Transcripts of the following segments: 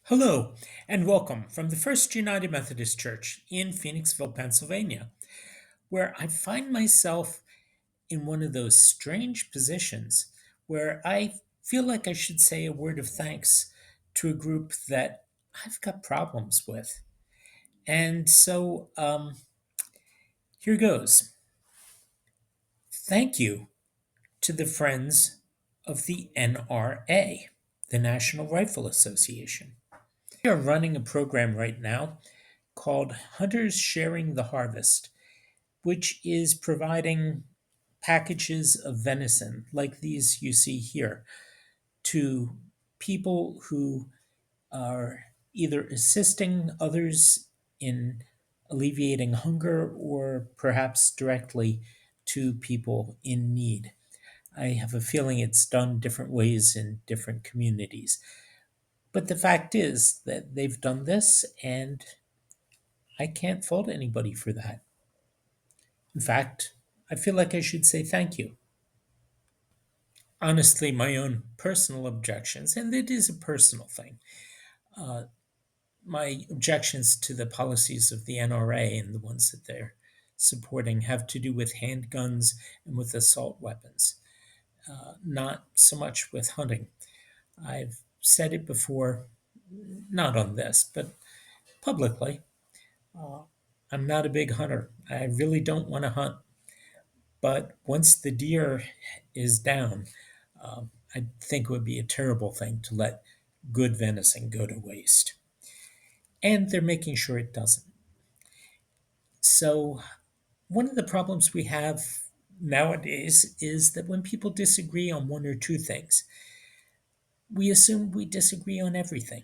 Hello, and welcome from the First United Methodist Church in Phoenixville, Pennsylvania, where I find myself in one of those strange positions where I feel like I should say a word of thanks to a group that I've got problems with. And so here goes. Thank you to the Friends of the NRA, the National Rifle Association. We are running a program right now called Hunters Sharing the Harvest, which is providing packages of venison like these you see here to people who are either assisting others in alleviating hunger or perhaps directly to people in need. I have a feeling it's done different ways in different communities. But the fact is that they've done this, and I can't fault anybody for that. In fact, I feel like I should say thank you. Honestly, my own personal objections, and it is a personal thing, uh, my objections to the policies of the NRA and the ones that they're supporting have to do with handguns and with assault weapons, not so much with hunting. I've said it before, not on this, but publicly. Uh, I'm not a big hunter. I really don't want to hunt. But once the deer is down, I think it would be a terrible thing to let good venison go to waste. And they're making sure it doesn't. So, one of the problems we have nowadays is that when people disagree on one or two things, we assume we disagree on everything.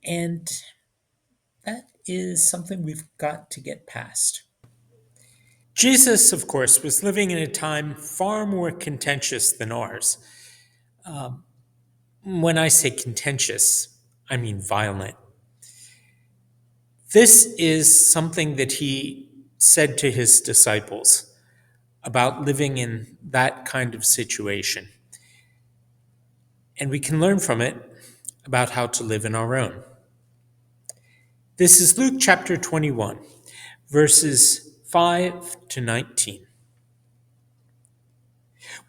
And that is something we've got to get past. Jesus, of course, was living in a time far more contentious than ours. When I say contentious, I mean violent. This is something that he said to his disciples about living in that kind of situation. And we can learn from it about how to live in our own. This is Luke chapter 21, verses 5 to 19.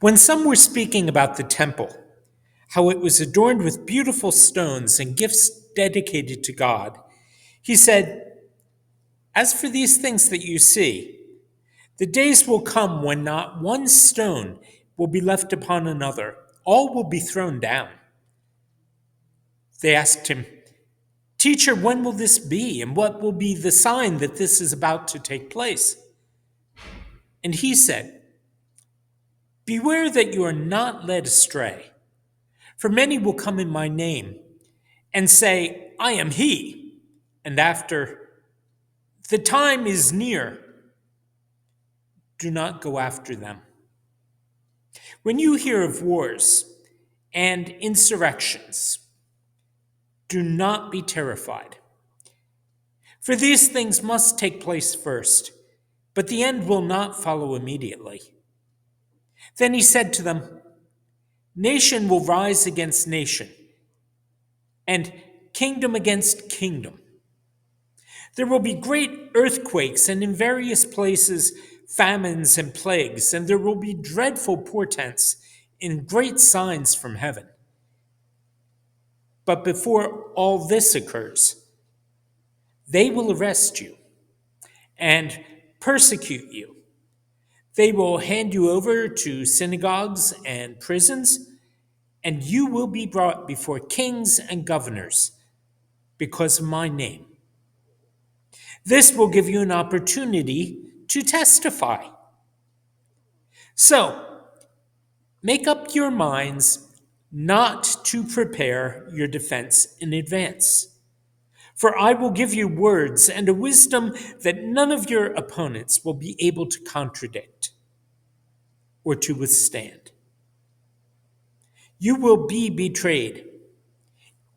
When some were speaking about the temple, how it was adorned with beautiful stones and gifts dedicated to God, he said, "As for these things that you see, the days will come when not one stone will be left upon another. All will be thrown down." They asked him, "Teacher, when will this be? And what will be the sign that this is about to take place?" And he said, "Beware that you are not led astray. For many will come in my name and say, 'I am he.' And after, 'The time is near.' Do not go after them. When you hear of wars and insurrections, do not be terrified. For these things must take place first, but the end will not follow immediately." Then he said to them, "Nation will rise against nation, and kingdom against kingdom. There will be great earthquakes, and in various places famines and plagues, and there will be dreadful portents and great signs from heaven. But before all this occurs, they will arrest you and persecute you. They will hand you over to synagogues and prisons, and you will be brought before kings and governors because of my name. This will give you an opportunity to testify. So, make up your minds not to prepare your defense in advance. For I will give you words and a wisdom that none of your opponents will be able to contradict or to withstand. You will be betrayed,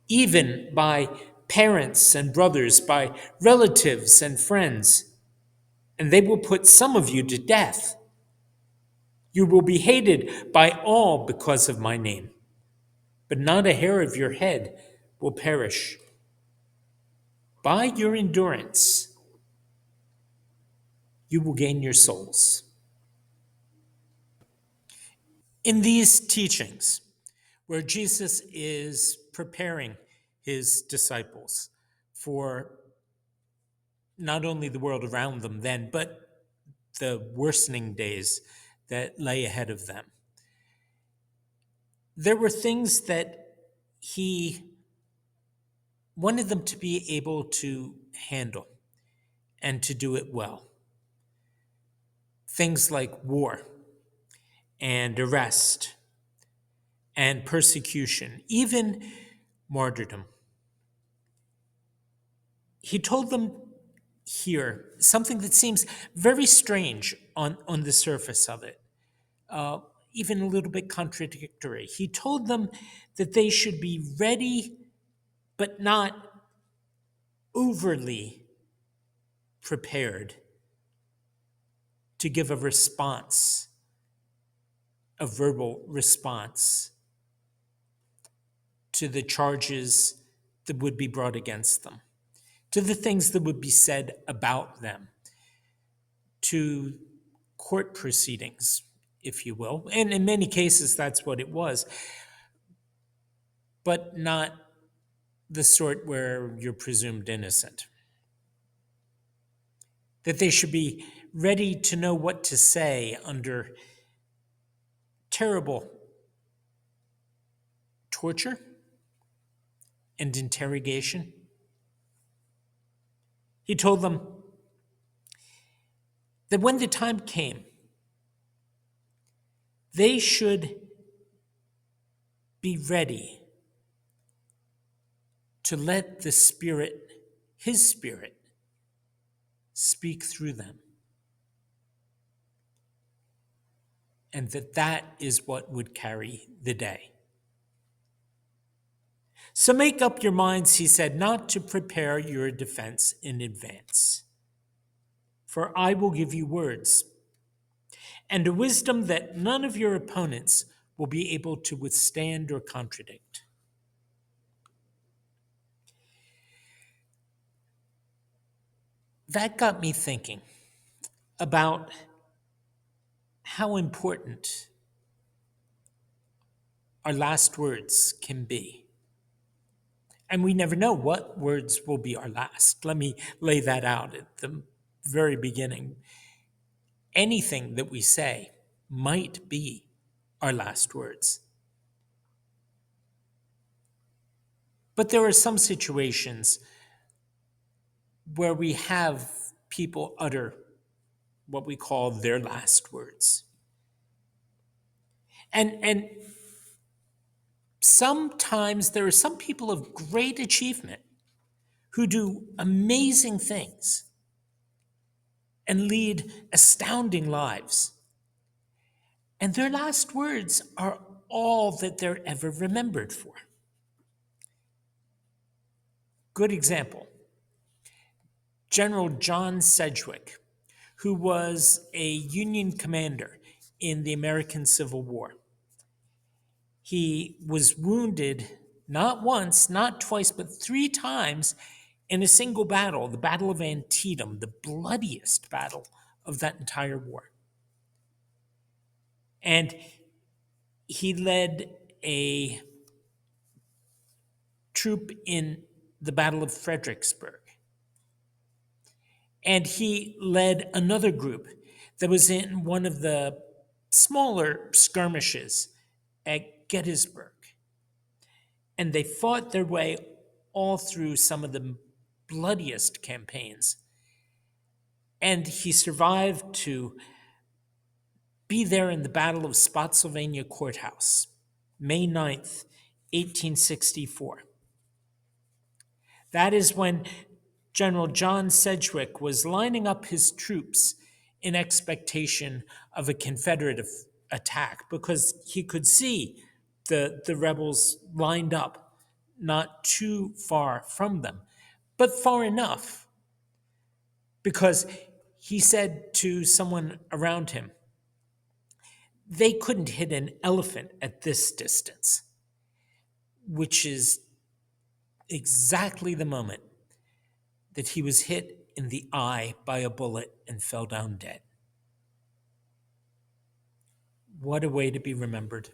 even by parents and brothers, by relatives and friends, and they will put some of you to death. You will be hated by all because of my name, but not a hair of your head will perish. By your endurance, you will gain your souls. In these teachings, where Jesus is preparing his disciples for not only the world around them then, but the worsening days that lay ahead of them, there were things that he wanted them to be able to handle and to do it well. Things like war and arrest and persecution, even martyrdom. He told them here something that seems very strange on the surface of it, even a little bit contradictory. He told them that they should be ready, but not overly prepared to give a response, a verbal response to the charges that would be brought against them, to the things that would be said about them, to court proceedings, if you will. And in many cases, that's what it was, but not the sort where you're presumed innocent. That they should be ready to know what to say under terrible torture and interrogation. He told them that when the time came, they should be ready to let the Spirit, his Spirit, speak through them. And that is what would carry the day. So make up your minds, he said, not to prepare your defense in advance. For I will give you words and a wisdom that none of your opponents will be able to withstand or contradict. That got me thinking about how important our last words can be. And we never know what words will be our last. Let me lay that out at the very beginning. Anything that we say might be our last words. But there are some situations where we have people utter what we call their last words. And sometimes there are some people of great achievement who do amazing things and lead astounding lives. And their last words are all that they're ever remembered for. Good example, General John Sedgwick, who was a Union commander in the American Civil War. He was wounded not once, not twice, but 3 times in a single battle, the Battle of Antietam, the bloodiest battle of that entire war. And he led a troop in the Battle of Fredericksburg. And he led another group that was in one of the smaller skirmishes at Gettysburg. And they fought their way all through some of the bloodiest campaigns. And he survived to be there in the Battle of Spotsylvania Courthouse, May 9th, 1864. That is when General John Sedgwick was lining up his troops in expectation of a Confederate attack because he could see the rebels lined up not too far from them, but far enough because he said to someone around him, they couldn't hit an elephant at this distance, which is exactly the moment that he was hit in the eye by a bullet and fell down dead. What a way to be remembered.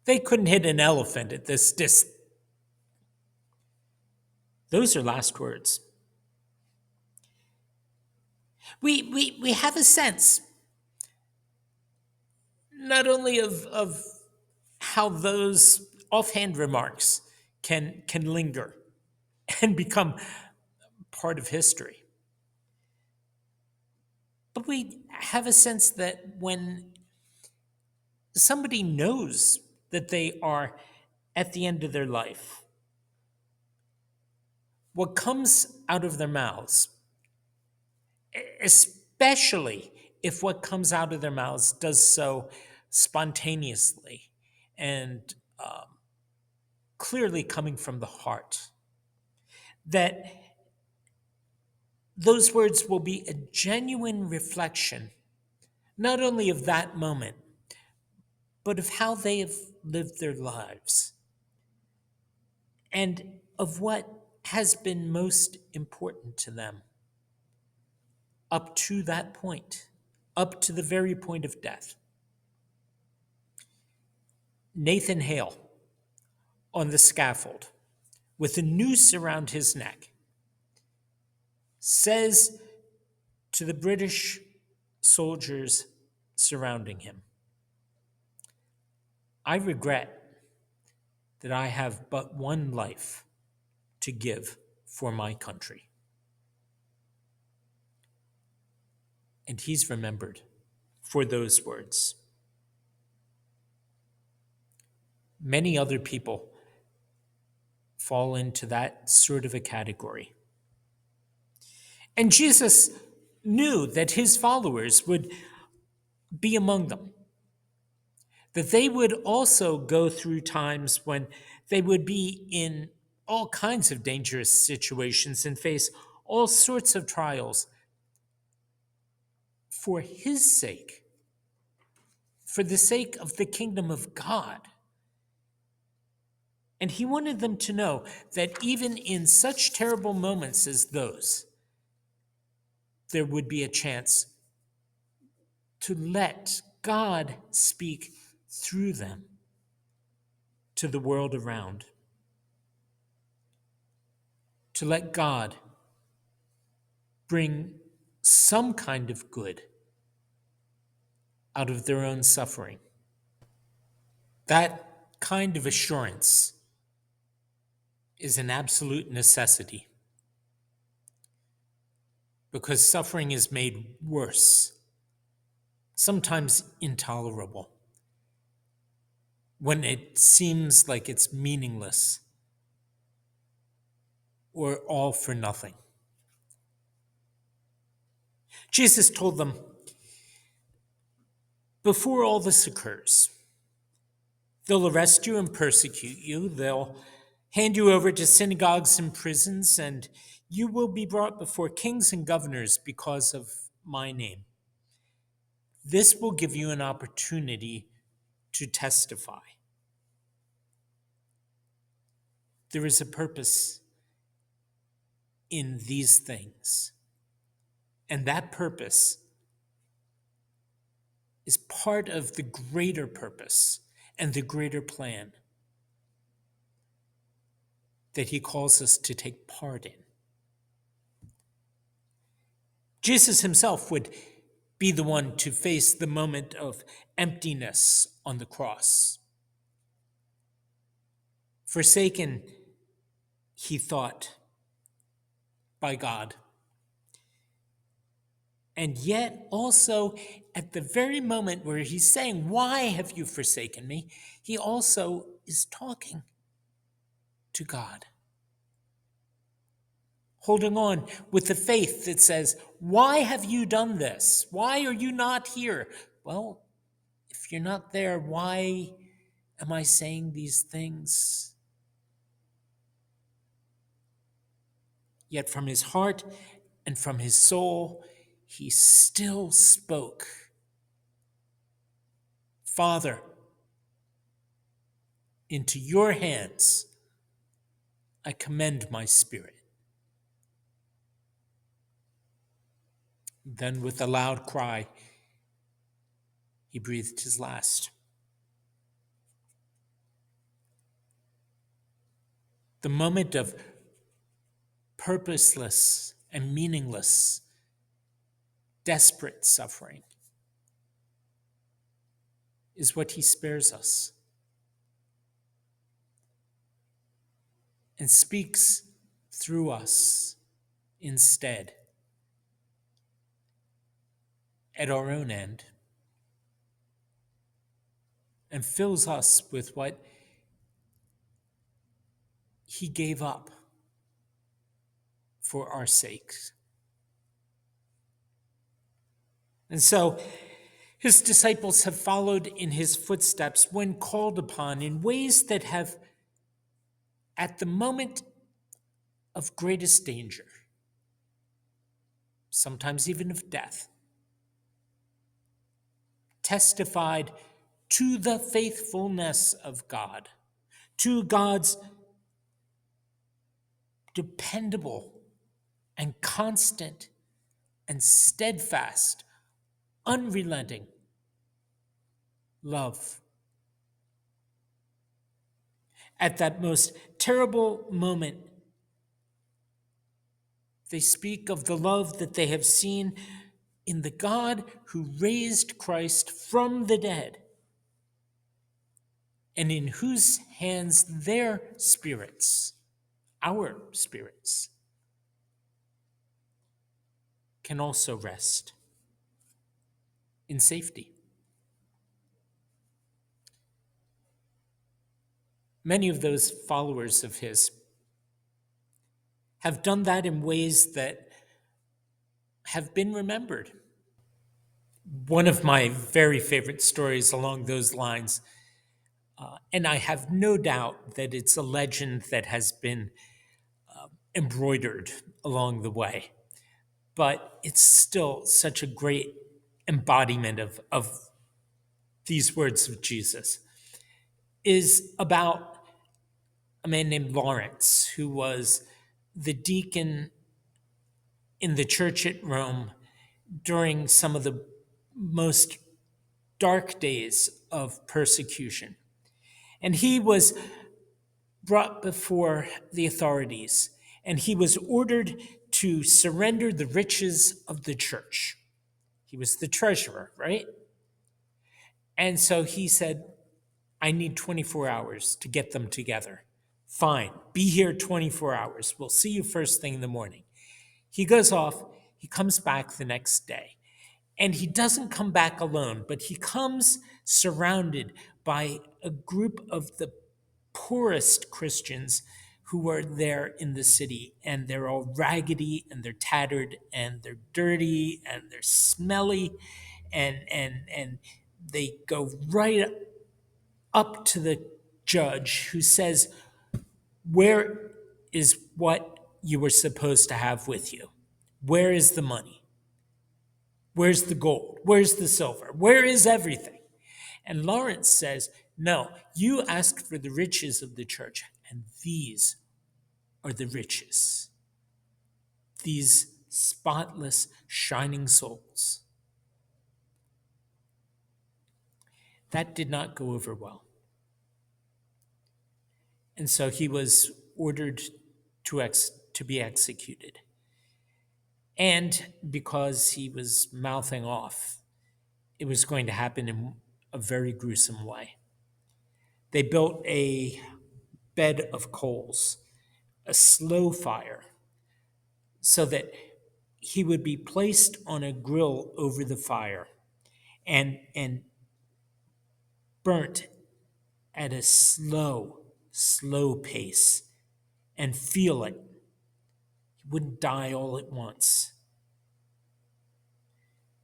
They couldn't hit an elephant at this distance. Those are last words. We have a sense not only of how those offhand remarks can linger and become part of history, but we have a sense that when somebody knows that they are at the end of their life, what comes out of their mouths, especially if what comes out of their mouths does so spontaneously and clearly coming from the heart, that those words will be a genuine reflection, not only of that moment, but of how they have lived their lives and of what has been most important to them up to that point, up to the very point of death. Nathan Hale on the scaffold with a noose around his neck says to the British soldiers surrounding him, "I regret that I have but one life to give for my country." And he's remembered for those words. Many other people fall into that sort of a category. And Jesus knew that his followers would be among them, that they would also go through times when they would be in all kinds of dangerous situations and face all sorts of trials for his sake, for the sake of the kingdom of God. And he wanted them to know that even in such terrible moments as those, there would be a chance to let God speak through them to the world around, to let God bring some kind of good out of their own suffering. That kind of assurance is an absolute necessity, because suffering is made worse, sometimes intolerable, when it seems like it's meaningless or all for nothing. Jesus told them, before all this occurs, they'll arrest you and persecute you. They'll hand you over to synagogues and prisons, and you will be brought before kings and governors because of my name. This will give you an opportunity to testify. There is a purpose in these things, and that purpose is part of the greater purpose and the greater plan that he calls us to take part in. Jesus himself would be the one to face the moment of emptiness on the cross. Forsaken, he thought, by God. And yet also at the very moment where he's saying, "Why have you forsaken me?" he also is talking to God, holding on with the faith that says, "Why have you done this? Why are you not here?" Well, if you're not there, why am I saying these things? Yet from his heart and from his soul, he still spoke. "Father, into your hands I commend my spirit. Then, with a loud cry, he breathed his last. The moment of purposeless and meaningless, desperate suffering is what he spares us and speaks through us instead at our own end and fills us with what he gave up for our sakes. And so his disciples have followed in his footsteps when called upon in ways that have, at the moment of greatest danger, sometimes even of death, testified to the faithfulness of God, to God's dependable and constant and steadfast, unrelenting love. At that most terrible moment, they speak of the love that they have seen in the God who raised Christ from the dead, and in whose hands their spirits, our spirits, can also rest in safety. Many of those followers of his have done that in ways that have been remembered. One of my very favorite stories along those lines, and I have no doubt that it's a legend that has been embroidered along the way, but it's still such a great embodiment of these words of Jesus, is about a man named Lawrence, who was the deacon in the church at Rome during some of the most dark days of persecution. And he was brought before the authorities, and he was ordered to surrender the riches of the church. He was the treasurer, right? And so he said, I need 24 hours to get them together. Fine, be here 24 hours. We'll see you first thing in the morning. He goes off, he comes back the next day. And he doesn't come back alone, but he comes surrounded by a group of the poorest Christians who were there in the city. And they're all raggedy and they're tattered and they're dirty and they're smelly. And they go right up to the judge, who says, where is what you were supposed to have with you? Where is the money? Where's the gold? Where's the silver? Where is everything? And Lawrence says, no, you asked for the riches of the church, and these are the riches. These spotless, shining souls. That did not go over well. And so he was ordered to be executed. And because he was mouthing off, it was going to happen in a very gruesome way. They built a bed of coals, a slow fire, so that he would be placed on a grill over the fire and burnt at a slow pace and feel it. He wouldn't die all at once.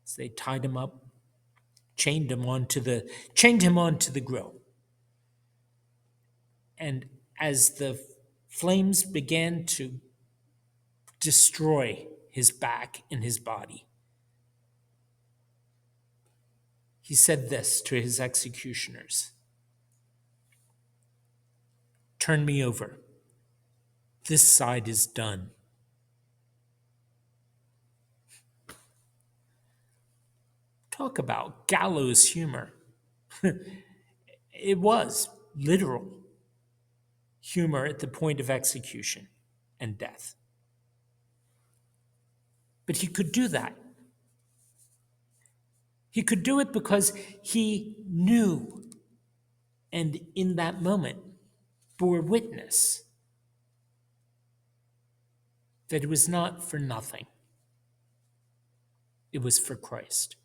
So they tied him up, chained him onto the grill. And as the flames began to destroy his back and his body, he said this to his executioners: turn me over. This side is done. Talk about gallows humor. It was literal humor at the point of execution and death. But he could do that. He could do it because he knew, and in that moment bore witness, that it was not for nothing. It was for Christ.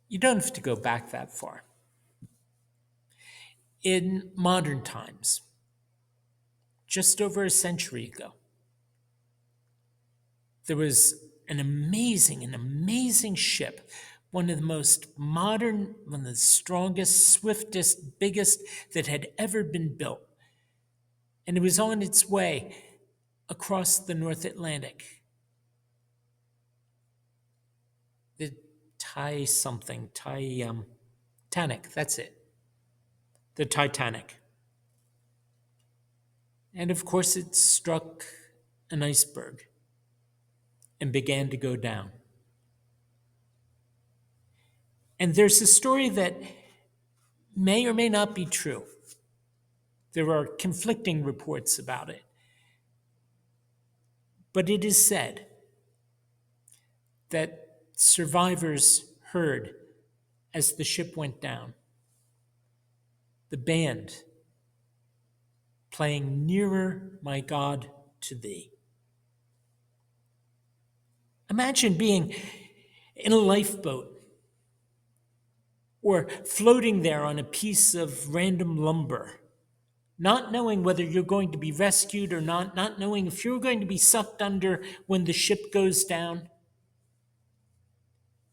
You don't have to go back that far. In modern times, just over a century ago, there was an amazing ship, one of the most modern, one of the strongest, swiftest, biggest that had ever been built. And it was on its way across the North Atlantic. The Titanic, that's it. The Titanic. And of course, it struck an iceberg and began to go down. And there's a story that may or may not be true. There are conflicting reports about it. But it is said that survivors heard, as the ship went down, the band playing Nearer, My God, to Thee. Imagine being in a lifeboat or floating there on a piece of random lumber, not knowing whether you're going to be rescued or not knowing if you're going to be sucked under when the ship goes down.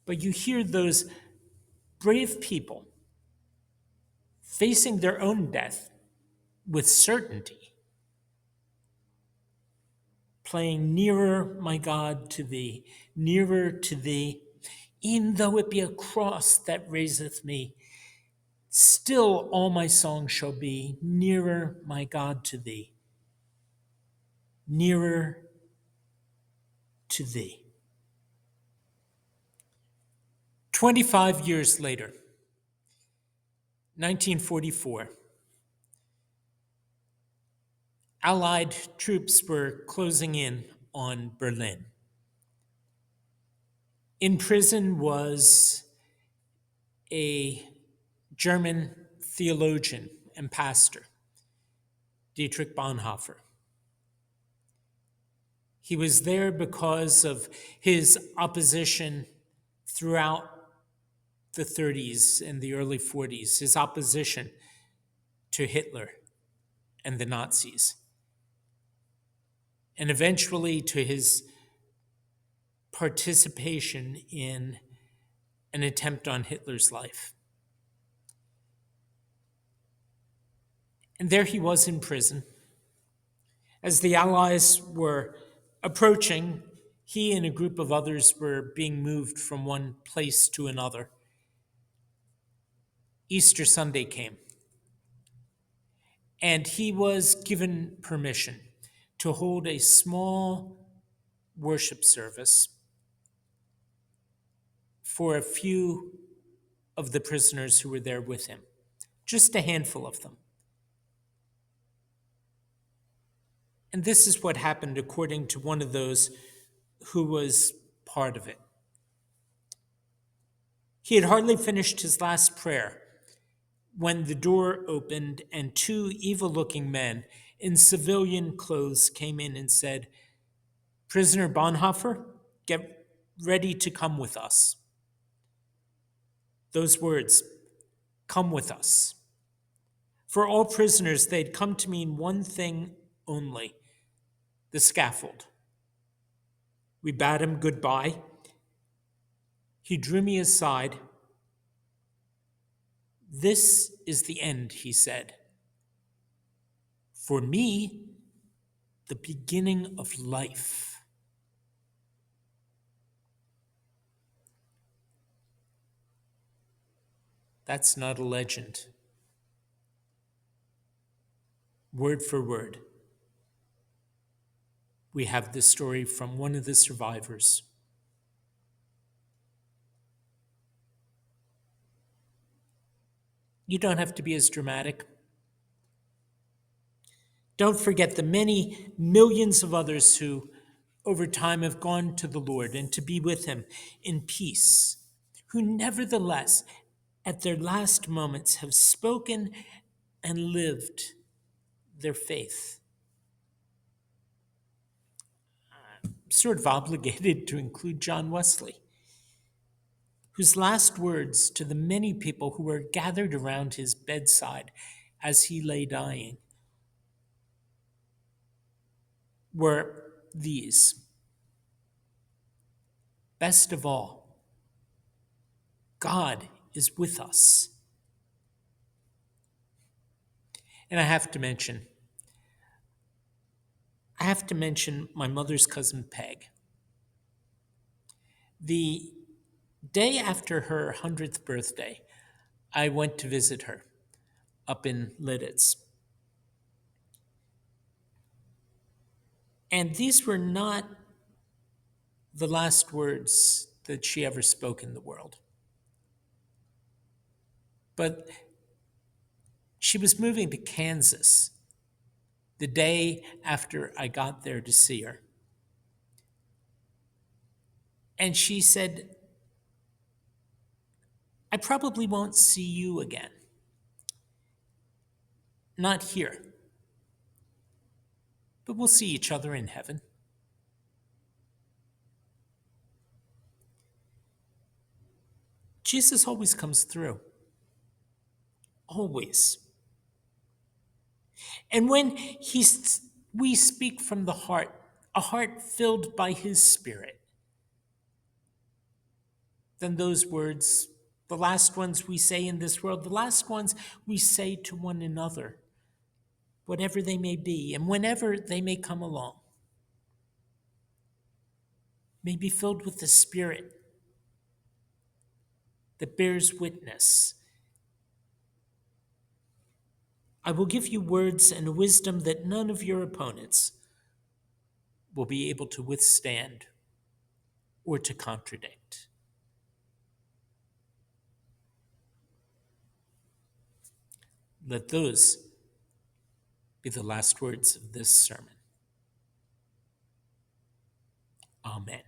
But you hear those brave people facing their own death with certainty, playing Nearer, My God, to Thee, nearer to Thee. E'en though it be a cross that raiseth me, still all my song shall be nearer, my God, to Thee, nearer to Thee. 25 years later, 1944, Allied troops were closing in on Berlin. In prison was a German theologian and pastor, Dietrich Bonhoeffer. He was there because of his opposition throughout the 30s and the early 40s, his opposition to Hitler and the Nazis, and eventually to his participation in an attempt on Hitler's life. And there he was in prison. As the Allies were approaching, he and a group of others were being moved from one place to another. Easter Sunday came, and he was given permission to hold a small worship service for a few of the prisoners who were there with him, just a handful of them. And this is what happened according to one of those who was part of it. He had hardly finished his last prayer when the door opened and two evil-looking men in civilian clothes came in and said, "Prisoner Bonhoeffer, get ready to come with us." Those words, "come with us." For all prisoners, they'd come to mean one thing only: the scaffold. We bade him goodbye. He drew me aside. "This is the end," he said. "For me, the beginning of life." That's not a legend. word for word. We have this story from one of the survivors. You don't have to be as dramatic. Don't forget the many millions of others who, over time, have gone to the Lord and to be with Him in peace, who nevertheless, at their last moments, have spoken and lived their faith. I'm sort of obligated to include John Wesley, whose last words to the many people who were gathered around his bedside as he lay dying were these: best of all, God is with us. And I have to mention my mother's cousin Peg. The day after her 100th birthday, I went to visit her up in Lidditz. And these were not the last words that she ever spoke in the world. But she was moving to Kansas the day after I got there to see her. And she said, I probably won't see you again. Not here. But we'll see each other in heaven. Jesus always comes through. Always. And when we speak from the heart, a heart filled by His Spirit, then those words, the last ones we say in this world, the last ones we say to one another, whatever they may be and whenever they may come along, may be filled with the Spirit that bears witness. I will give you words and wisdom that none of your opponents will be able to withstand or to contradict. Let those be the last words of this sermon. Amen.